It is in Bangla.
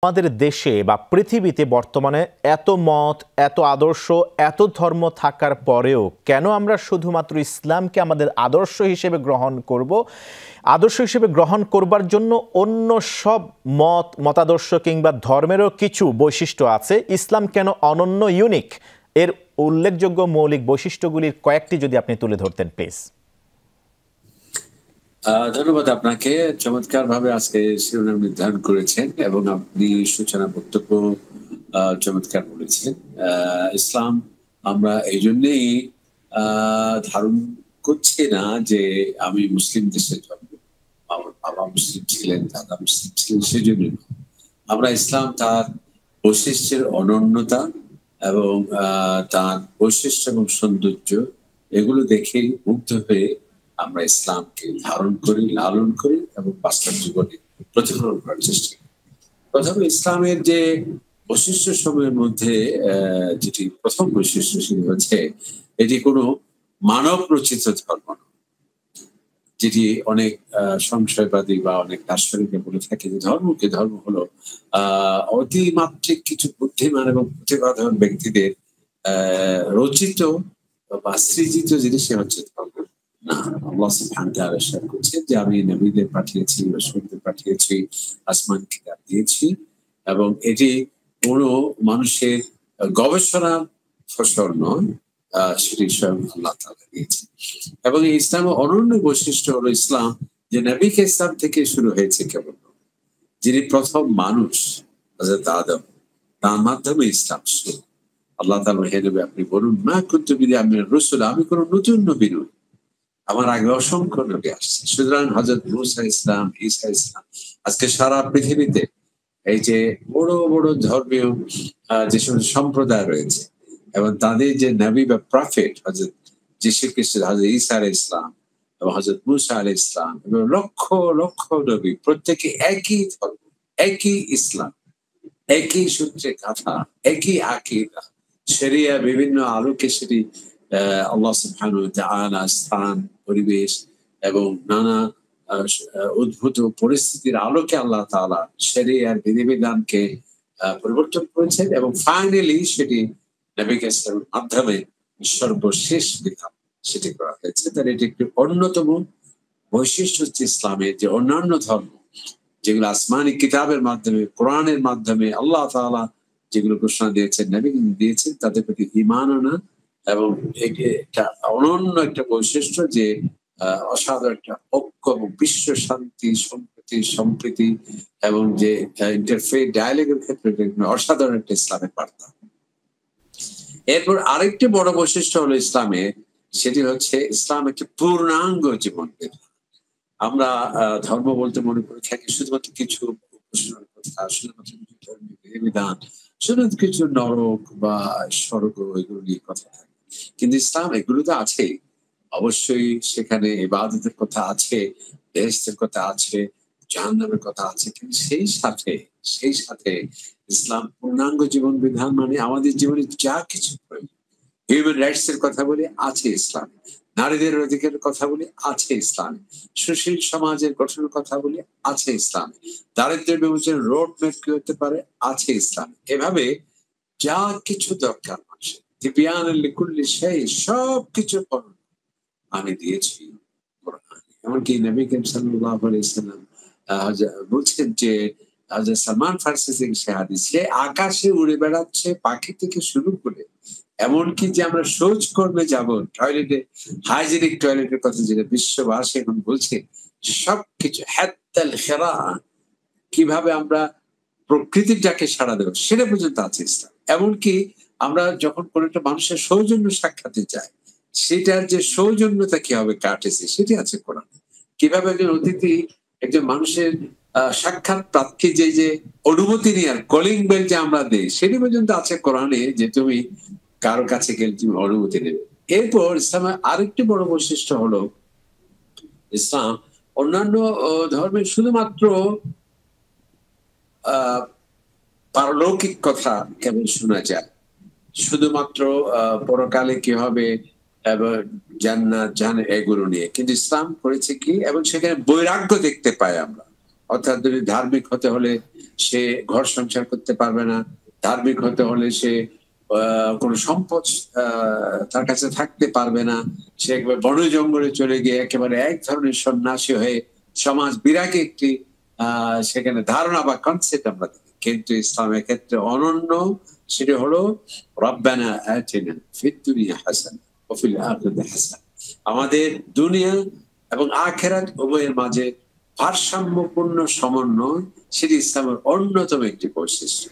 আমাদের দেশে বা পৃথিবীতে বর্তমানে এত মত, এত আদর্শ, এত ধর্ম থাকার পরেও কেন আমরা শুধুমাত্র ইসলামকে আমাদের আদর্শ হিসেবে গ্রহণ করব? আদর্শ হিসেবে গ্রহণ করবার জন্য অন্য সব মতাদর্শ কিংবা ধর্মেরও কিছু বৈশিষ্ট্য আছে, ইসলাম কেন অনন্য, ইউনিক? এর উল্লেখযোগ্য মৌলিক বৈশিষ্ট্যগুলির কয়েকটি যদি আপনি তুলে ধরতেন প্লিজ। ধন্যবাদ আপনাকে। চমৎকার ভাবে আজকে শিরোনাম নির্ধারণ করেছেন এবং আপনি সূচনা বক্তব্য চমৎকার বলেছেন। ইসলাম আমরা এই জন্যেই ধারণ করছি না যে আমি মুসলিম দেশে জন্ম, আমার বাবা মুসলিম ছিলেন, দাদা মুসলিম ছিলেন, সেজন্য আমরা ইসলাম তার বৈশিষ্ট্যের অনন্যতা এবং তার বৈশিষ্ট্য এবং সৌন্দর্য এগুলো দেখে মুগ্ধ হয়ে আমরা ইসলামকে ধারণ করি, লালন করি এবং বাস্তব জীবনে প্রতিফলন করার চেষ্টা করি। প্রথমে ইসলামের যে বৈশিষ্ট্য সমূহের মধ্যে যেটি প্রথম বৈশিষ্ট্য সেটি হচ্ছে এটি কোনো মানব রচিত ধর্ম নয়, যেটি অনেক সংশয়বাদী বা অনেক দার্শনিকরা বলে থাকে যে ধর্ম হলো অতিমাত্রিক কিছু বুদ্ধিমান এবং প্রতিভাধর ব্যক্তিদের রচিত বা সৃজিত জিনিসই হচ্ছে ধর্ম। না, আল্লাহ সুবহানাহু ওয়া তাআলা ইরশাদ করছেন যে আমি নবীদের পাঠিয়েছি, রাসূলদের পাঠিয়েছি, আসমান কিতাব দিয়েছি এবং এটি কোনো মানুষের গবেষণার ফসল নয়, সেটি স্বয়ং আল্লাহ তাআলা দিয়েছে। এবং এই ইসলামের অনন্য বৈশিষ্ট্য হলো ইসলাম যে নবীকে ইসলাম থেকে শুরু হয়েছে কেবল, যিনি প্রথম মানুষ হযরত আদম, তার মাধ্যমে ইসলাম শুরু। আল্লাহ তাআলা হে নবী আপনি বলুন, মা কুনতু বিদআ মিনার রাসূল, আমি কোনো নতুন নবী নই, আমার আগে অসংখ্য নবী আসছে। সুতরাং হযরত মুসা ইসলাম, ঈসা ইসলাম, আজকে সারা পৃথিবীতে এই যে বড় বড় ধর্মীয় যে সমস্ত সম্প্রদায় রয়েছে এবং তাদের যে নবী বা প্রফেট হযরত যীশু খ্রিস্ট, হযরত ঈসা আলাইহিস সালাম এবং হযরত মুসা আলাইহিস সালাম এবং লক্ষ লক্ষ নবী, প্রত্যেকে একই ধর্ম, একই ইসলাম, একই সূত্রে কথা, একই আকীদা, শরিয়া বিভিন্ন আলোকে সেটি আল্লাহ সুবহানাহু ওয়া তাআলা স্থান, পরিবেশ এবং নানা উদ্ভূত পরিস্থিতির আলোকে আল্লাহ তাআলা শরিয়ার বিধিবিধানকে পরিবর্তন করেছেন এবং ফাইনালি সেটি নবী ইসলামের মাধ্যমে সর্বশেষ বিধান সেটি করা হয়েছে। তার এটি একটি অন্যতম বৈশিষ্ট্য হচ্ছে ইসলামের যে অন্যান্য ধর্ম যেগুলো আসমানি কিতাবের মাধ্যমে, কোরআনের মাধ্যমে আল্লাহ তাআলা যেগুলো ঘোষণা দিয়েছেন, নবী দিয়েছেন, তাদের প্রতি ঈমান আনা এবং একটা অনন্য একটা বৈশিষ্ট্য যে অসাধারণ একটা ঐক্য এবং বিশ্ব শান্তি, সম্প্রীতি এবং যে ইন্টারফেথ ডায়ালগের ক্ষেত্রে অসাধারণ একটা ইসলামের বার্তা। এরপর আরেকটি বড় বৈশিষ্ট্য হলো ইসলামের, সেটি হচ্ছে ইসলাম একটি পূর্ণাঙ্গ জীবন বিধান। আমরা ধর্ম বলতে মনে করে থাকি শুধুমাত্র কিছু উপাসনার কথা, শুধুমাত্র কিছু ধর্মীয় বিধিবিধান, শুধুমাত্র কিছু নরক বা স্বর্গ এগুলো নিয়ে কথা থাকে, কিন্তু ইসলাম এগুলো তো আছেই। অবশ্যই সেখানে ইবাদতের কথা আছে, বেহেশতের কথা আছে, জাহান্নামের কথা আছে, কিন্তু সেই সাথে ইসলাম পূর্ণাঙ্গ জীবন বিধান, মানে আমাদের জীবনে যা কিছু প্রয়োজন, হিউম্যান রাইটস এর কথা বলে আছে ইসলাম, নারীদের অধিকারের কথা বলে আছে ইসলাম, সুশীল সমাজের গঠনের কথা বলে আছে ইসলাম, দারিদ্র্য বিমোচনের রোড ম্যাপ কি হতে পারে আছে ইসলাম। এভাবে যা কিছু দরকার মানুষের সব কিছু আমি দিয়েছি কোরআন। এমনকি নবী করিম সাল্লাল্লাহু আলাইহি ওয়াসাল্লাম বলছেন যে সালমান ফার্সি সে হাদিস, সে আকাশে উড়ে বেড়াচ্ছে পাখি থেকে শুরু করে এমনকি যে আমরা শৌচ কর্মে যাব, টয়লেটে হাইজেনিক টয়লেটের কথা যেটা বিশ্ববাসী এখন বলছে, সবকিছু হাত্তাল খেরা, কিভাবে আমরা প্রকৃতির যাকে সাড়া দেব সেটা পর্যন্ত আছে ইসলাম। এমনকি আমরা যখন কোন একটা মানুষের সৌজন্য সাক্ষাতে যাই, সেটার যে সৌজন্যতা কি হবে কাটেছে সেটি আছে কোরআনে। কিভাবে একজন অতিথি একজন মানুষের সাক্ষাৎ প্রার্থী যে অনুমতি নিয়ে আর কলিং বেল যে আমরা দেই সেটি পর্যন্ত আছে কোরআনে, যে তুমি কারো কাছে গেলে তুমি অনুমতি নেবে। এরপর ইসলামের আরেকটি বড় বৈশিষ্ট্য হলো ইসলাম অন্যান্য ধর্মের শুধুমাত্র পারলৌকিক কথা কেবল শোনা যায়, শুধুমাত্র পরকালে কি হবে এবং জান্নাত জাহান্নাম এগুলো নিয়ে, কিন্তু ইসলাম করেছে কি, এবং সেখানে বৈরাগ্য দেখতে পাই আমরা। অর্থাৎ যদি ধার্মিক হতে হলে সে ঘর সংসার করতে পারবে না, ধার্মিক হতে হলে সে কোন সম্পদ তার কাছে থাকতে পারবে না, সে একবার বন জঙ্গলে চলে গিয়ে একেবারে এক ধরনের সন্ন্যাসী হয়ে সমাজ বিরাগী একটি সেখানে ধারণা বা কনসেপ্ট আমরা দেখি। কিন্তু ইসলামের ক্ষেত্রে অনন্য, সেটা হলো রব্বানা আতিনা ফিদ দুনিয়া হাসানা ওয়া ফিল আখিরাতি হাসানা। আমাদের দুনিয়া এবং আখিরাত উভয়ের মাঝে ভারসাম্যপূর্ণ সমন্বয়, সেটি ইসলামের অন্যতম একটি বৈশিষ্ট্য।